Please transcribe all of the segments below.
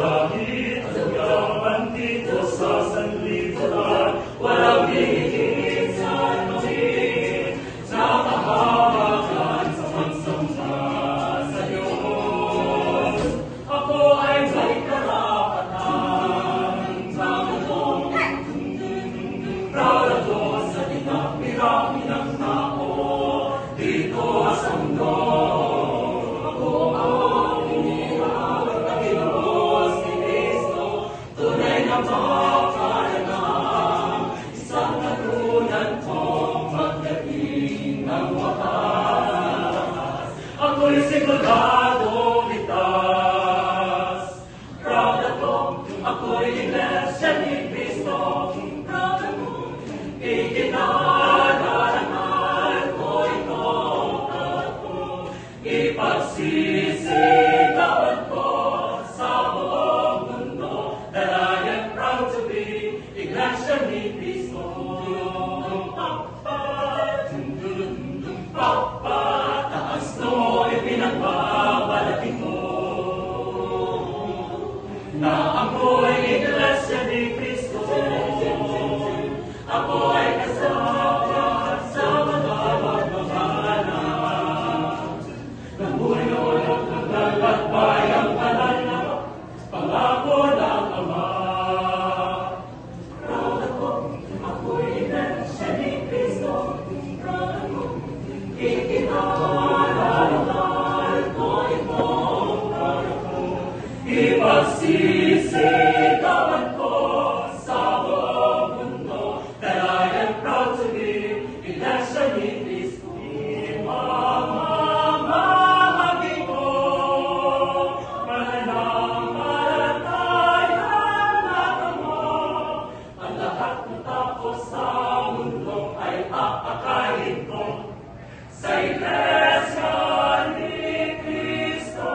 Dahil ang yaman dito sa sanlibutan, walang hihigit sa anuhin na kahawakan sa pagsamba sa Diyos. Ako ay may karapatan sa ganong proud ako sa dinami-rami ng tao dito sa mundo. Ako'y sigurado ligtas. Proud ako, ako'y iglesia ni Cristo. Proud ako, ikinararangal ko ito. Ako, ipagsisigawan ko sa buong mundo that I am proud to be iglesia ni Cristo. Pinagbabalaki mo na ako ay iglesia ni Cristo. Ako ay kasama sa mga magmamahalan ng buhay-ulang naglalakbay ang banal na pangako ng Ama. Proud ako, ako'y iglesia ni Cristo. Proud ako, ipagsisigawan ko sa buong mundo that I am proud to be iglesia ni Cristo. Imamamahagi ko, mananampalatayang nakamo, ang lahat ng tao sa mundo ay aakayin ko sa iglesia ni Cristo.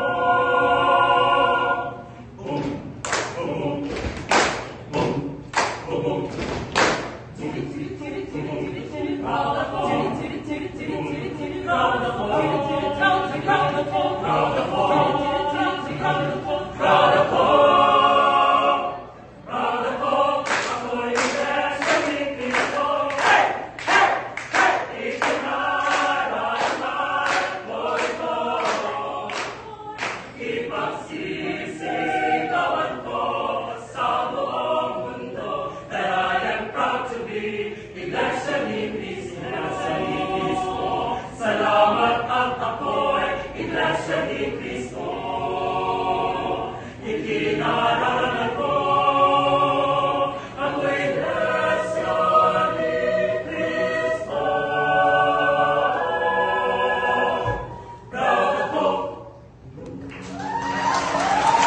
Ipagsisigawan ko sa buong mundo that I am proud to be iglesia ni Cristo. Salamat at ako'y iglesia ni Cristo.